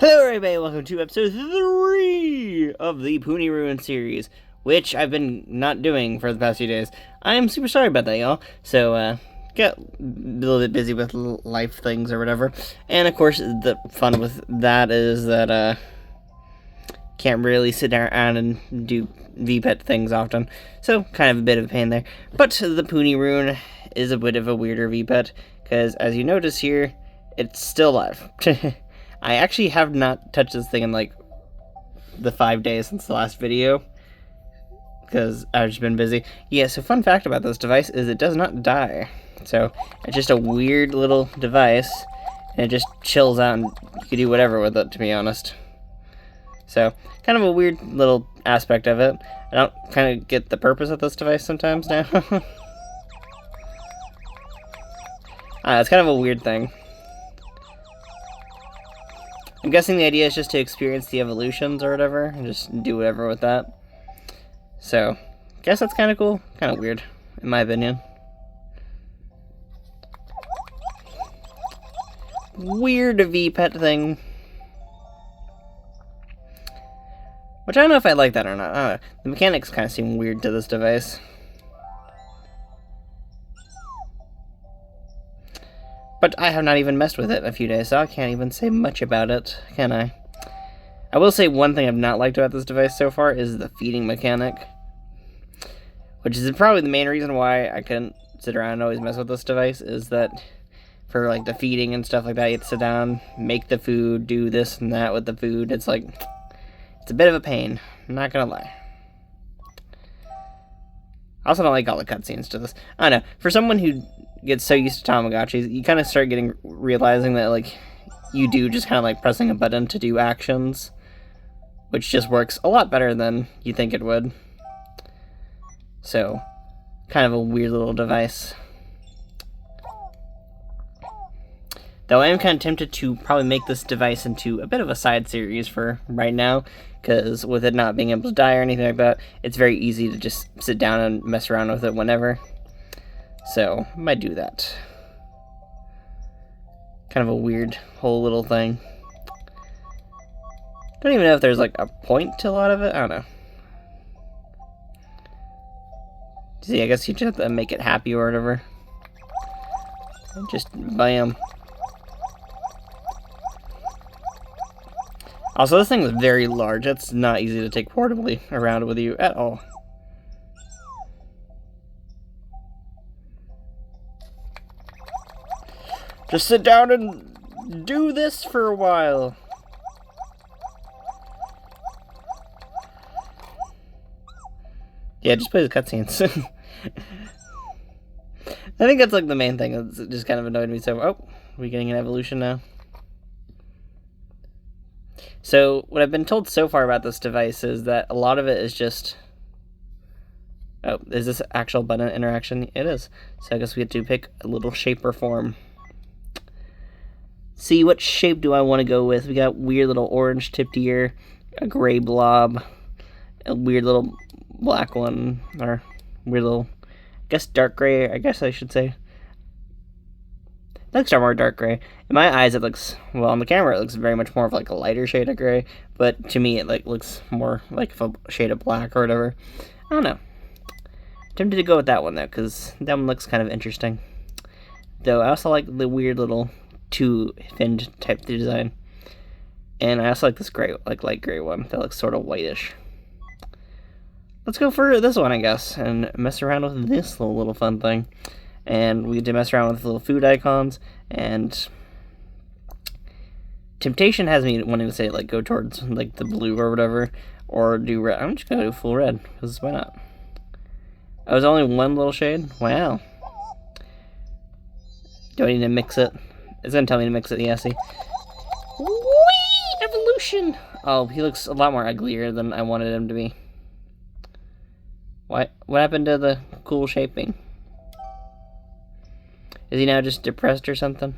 Hello everybody, welcome to episode 3 of the Punirunes series, which I've been not doing for the past few days. I'm super sorry about that, y'all. So, got a little bit busy with life things or whatever. And of course, the fun with that is that, can't really sit down and do VPET things often. So, kind of a bit of a pain there. But the Punirune is a bit of a weirder VPET, because as you notice here, it's still alive. I actually have not touched this thing in like the 5 days since the last video, because I've just been busy. Yeah, so fun fact about this device is it does not die. So it's just a weird little device, and it just chills out, and you can do whatever with it, to be honest. So, kind of a weird little aspect of it. I don't kind of get the purpose of this device sometimes now. It's kind of a weird thing. I'm guessing the idea is just to experience the evolutions or whatever, and just do whatever with that. So, guess that's kind of cool. Kind of weird, in my opinion. Weird VPET thing. Which I don't know if I like that or not. I don't know. The mechanics kind of seem weird to this device. But I have not even messed with it in a few days, so I can't even say much about it, can I? I will say one thing I've not liked about this device so far is the feeding mechanic. Which is probably the main reason why I couldn't sit around and always mess with this device, is that for like the feeding and stuff like that, you have to sit down, make the food, do this and that with the food. It's like, it's a bit of a pain, I'm not gonna lie. I also don't like all the cutscenes to this. I don't know, for someone who gets so used to Tamagotchis, you kind of start realizing that, like, you do just kind of like pressing a button to do actions, which just works a lot better than you think it would. So, kind of a weird little device. Though I am kind of tempted to probably make this device into a bit of a side series for right now, because with it not being able to die or anything like that, it's very easy to just sit down and mess around with it whenever. So, I might do that. Kind of a weird whole little thing. Don't even know if there's like a point to a lot of it, I don't know. See, I guess you just have to make it happy or whatever. Just bam. Also, this thing is very large. It's not easy to take portably around with you at all. Just sit down and do this for a while. Yeah, just play the cutscenes. I think that's like the main thing that's just kind of annoyed me. So, oh, are we getting an evolution now? So, what I've been told so far about this device is that a lot of it is just... Oh, is this actual button interaction? It is. So I guess we have to pick a little shape or form. See, what shape do I want to go with? We got weird little orange tipped ear, a gray blob, a weird little black one, or weird little, I guess dark gray, I guess I should say. It looks more dark gray. In my eyes, it looks, well, on the camera, it looks very much more of like a lighter shade of gray, but to me, it like looks more like a shade of black or whatever. I don't know. I'm tempted to go with that one though, because that one looks kind of interesting. Though I also like the weird little two-finned type design. And I also like this gray, like light gray one that looks sort of whitish. Let's go for this one, I guess, and mess around with this little fun thing. And we get to mess around with little food icons, and temptation has me wanting to say, like, go towards, like, the blue or whatever, or do red. I'm just gonna do full red, because why not? Oh, there's only one little shade? Wow. Do I need to mix it? It's gonna tell me to mix it, yeah, see? Whee! Evolution! Oh, he looks a lot more uglier than I wanted him to be. What happened to the cool shaping? Is he now just depressed or something?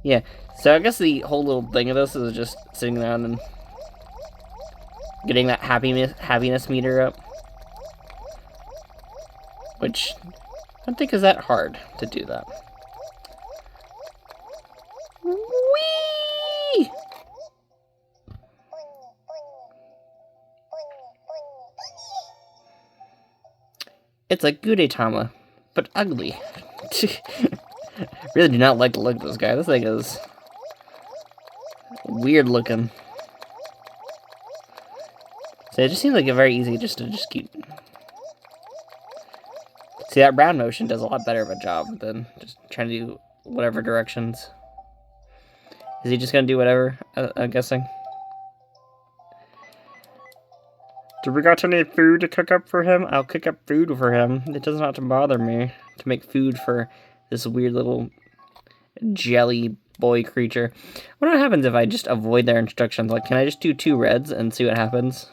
Yeah, so I guess the whole little thing of this is just sitting down and getting that happiness meter up. Which I don't think is that hard to do that. Whee! It's like Gudetama, but ugly. Really do not like the look of this guy. This thing is weird looking. So it just seems like a very easy to just keep. See, that round motion does a lot better of a job than just trying to do whatever directions. Is he just gonna do whatever? I'm guessing. Do we got any food to cook up for him? I'll cook up food for him. It does not bother me to make food for this weird little jelly boy creature. I wonder what happens if I just avoid their instructions. Like, can I just do 2 reds and see what happens?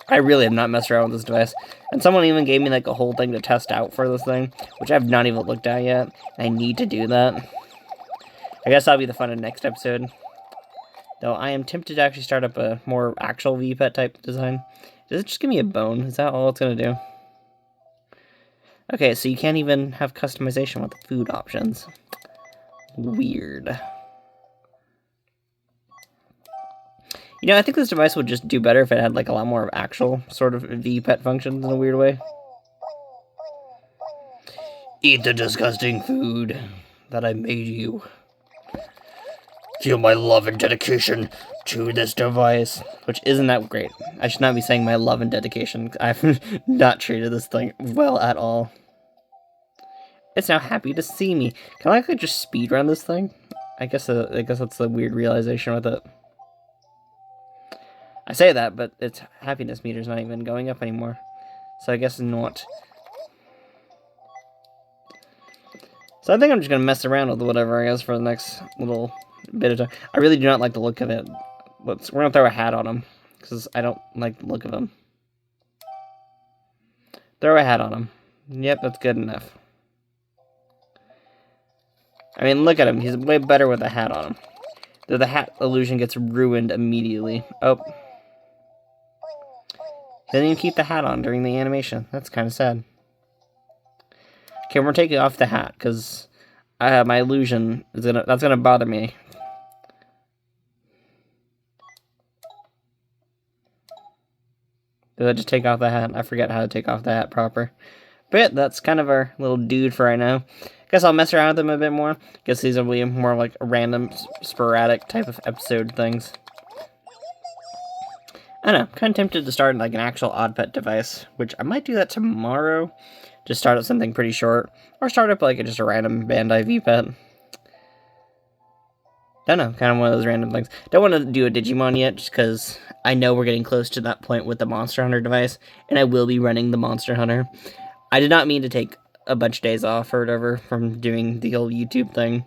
I really have not messed around with this device. And someone even gave me like a whole thing to test out for this thing, which I've not even looked at yet. I need to do that. I guess that'll be the fun of the next episode. Though I am tempted to actually start up a more actual VPET type design. Does it just give me a bone? Is that all it's going to do? Okay, so you can't even have customization with the food options. Weird. You know, I think this device would just do better if it had like a lot more of actual sort of VPET functions in a weird way. Eat the disgusting food that I made you. Feel my love and dedication to this device. Which isn't that great. I should not be saying my love and dedication. I've not treated this thing well at all. It's now happy to see me. Can I like just speedrun this thing? I guess that's the weird realization with it. I say that, but its happiness meter's not even going up anymore. So I guess not. So I think I'm just gonna mess around with whatever, I guess, for the next little bit of time. I really do not like the look of it. We're gonna throw a hat on him, because I don't like the look of him. Throw a hat on him. Yep, that's good enough. I mean, look at him. He's way better with a hat on him. Though the hat illusion gets ruined immediately. Oh. He didn't even keep the hat on during the animation. That's kind of sad. Okay, we're taking off the hat, because my illusion is that's gonna bother me. Did I just take off the hat? I forget how to take off the hat proper. But yeah, that's kind of our little dude for right now. Guess I'll mess around with them a bit more. Guess these will be more like random, sporadic type of episode things. I don't know, kind of tempted to start like an actual odd pet device, which I might do that tomorrow. Just start up something pretty short, or start up like just a random Bandai VPET. Don't know, kind of one of those random things. Don't want to do a Digimon yet, just because I know we're getting close to that point with the Monster Hunter device, and I will be running the Monster Hunter. I did not mean to take a bunch of days off or whatever from doing the old YouTube thing.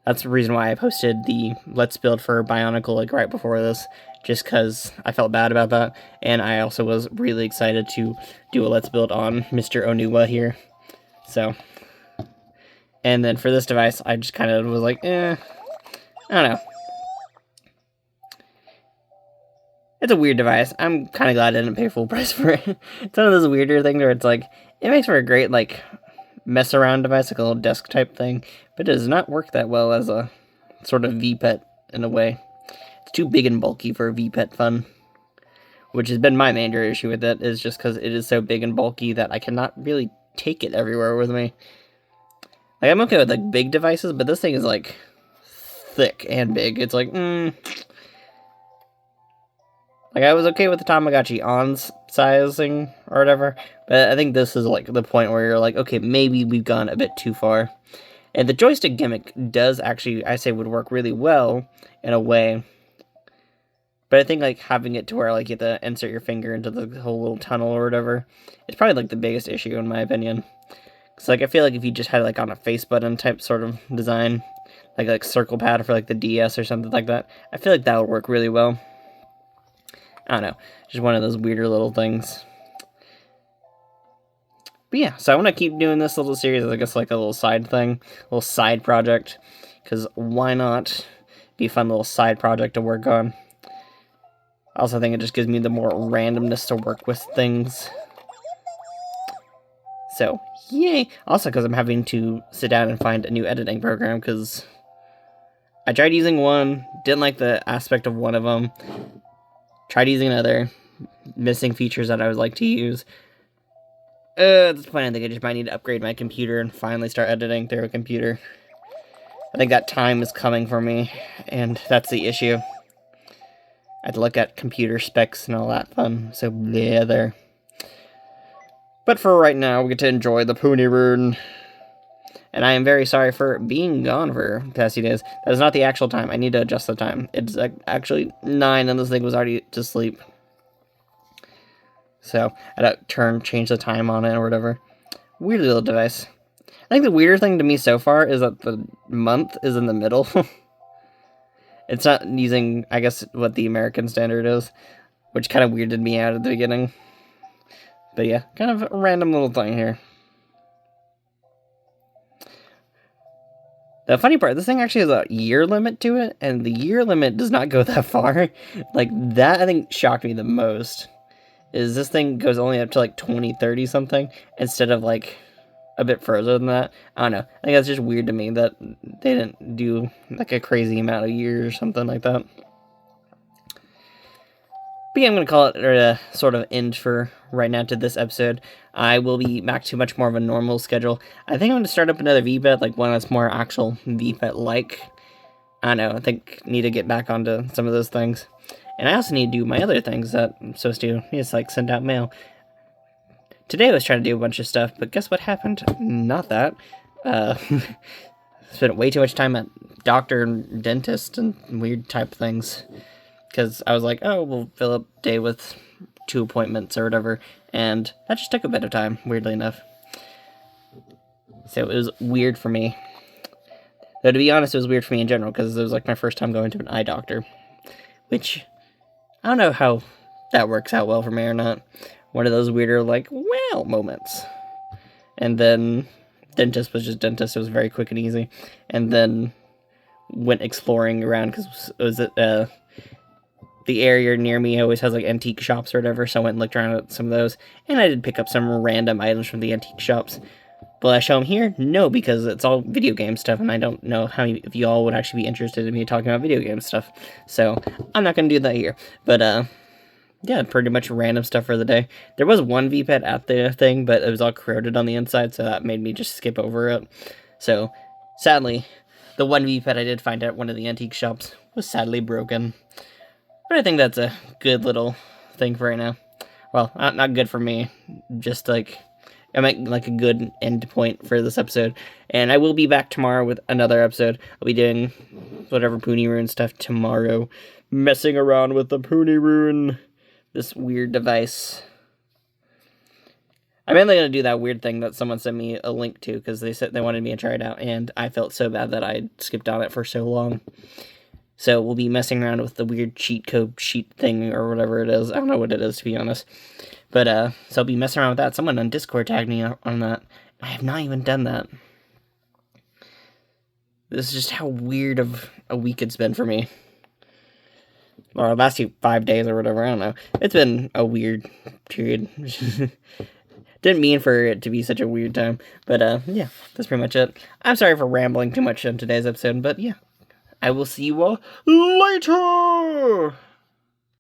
That's the reason why I posted the Let's Build for Bionicle like right before this, just because I felt bad about that, and I also was really excited to do a Let's Build on Mr. Onuwa here. So, and then for this device, I just kind of was like, I don't know. It's a weird device. I'm kind of glad I didn't pay full price for it. It's one of those weirder things where it's like, it makes for a great, like, mess around device, like a little desk type thing, but it does not work that well as a sort of VPET in a way. It's too big and bulky for a VPET fun, which has been my major issue with it, is just because it is so big and bulky that I cannot really take it everywhere with me. Like, I'm okay with, like, big devices, but this thing is, like, thick and big. It's like, Like, I was okay with the Tamagotchi On's sizing or whatever, but I think this is, like, the point where you're like, okay, maybe we've gone a bit too far. And the joystick gimmick does actually, I say, would work really well in a way. But I think, like, having it to where, like, you have to insert your finger into the whole little tunnel or whatever, it's probably, like, the biggest issue, in my opinion. Because, like, I feel like if you just had it, like, on a face button type sort of design, like circle pad for, like, the DS or something like that, I feel like that would work really well. I don't know, just one of those weirder little things. But yeah, so I want to keep doing this little series, I guess, like a little side thing, a little side project, because why not? Be a fun little side project to work on. I also think it just gives me the more randomness to work with things. So, yay! Also, because I'm having to sit down and find a new editing program, because I tried using one, didn't like the aspect of one of them, tried using another, missing features that I would like to use. At this point, I think I just might need to upgrade my computer and finally start editing through a computer. I think that time is coming for me, and that's the issue. I had to look at computer specs and all that fun, so yeah, there. But for right now, we get to enjoy the Punirune. And I am very sorry for being gone for the past few days. That is not the actual time. I need to adjust the time. It's actually 9, and this thing was already to sleep. So, I had to change the time on it or whatever. Weird little device. I think the weirder thing to me so far is that the month is in the middle. It's not using, I guess, what the American standard is, which kind of weirded me out at the beginning. But yeah, kind of a random little thing here. The funny part, this thing actually has a year limit to it, and the year limit does not go that far. Like, that I think shocked me the most. Is this thing goes only up to like 2030 something, instead of like a bit further than that. I don't know. I think that's just weird to me that they didn't do like a crazy amount of years or something like that. But yeah, I'm going to call it a sort of end for right now to this episode. I will be back to much more of a normal schedule. I think I'm going to start up another VPET, like one that's more actual VPET-like. I don't know, I think I need to get back onto some of those things. And I also need to do my other things that I'm supposed to do. It's like send out mail. Today I was trying to do a bunch of stuff, but guess what happened? Not that. Spent way too much time at doctor and dentist and weird type things. Because I was like, oh, we'll fill up day with 2 appointments or whatever. And that just took a bit of time, weirdly enough. So it was weird for me. Though to be honest, it was weird for me in general, because it was like my first time going to an eye doctor. Which, I don't know how that works out well for me or not. One of those weirder, like, wow moments. And then dentist was just dentist. It was very quick and easy. And then went exploring around, because it was at, the area near me always has like antique shops or whatever, so I went and looked around at some of those, and I did pick up some random items from the antique shops. Will I show them here? No, because it's all video game stuff, and I don't know how many of y'all would actually be interested in me talking about video game stuff, so I'm not going to do that here. But, yeah, pretty much random stuff for the day. There was one VPET at the thing, but it was all corroded on the inside, so that made me just skip over it. So, sadly, the one VPET I did find at one of the antique shops was sadly broken. But I think that's a good little thing for right now. Well, not good for me. Just like, I meant like a good end point for this episode. And I will be back tomorrow with another episode. I'll be doing whatever Punirune stuff tomorrow. Messing around with the Punirune. This weird device. I'm mainly going to do that weird thing that someone sent me a link to, because they said they wanted me to try it out. And I felt so bad that I skipped on it for so long. So we'll be messing around with the weird cheat code sheet thing or whatever it is. I don't know what it is, to be honest. But, so I'll be messing around with that. Someone on Discord tagged me on that. I have not even done that. This is just how weird of a week it's been for me. Or last 5 days or whatever, I don't know. It's been a weird period. Didn't mean for it to be such a weird time. But, yeah, that's pretty much it. I'm sorry for rambling too much on today's episode, but yeah. I will see you all later!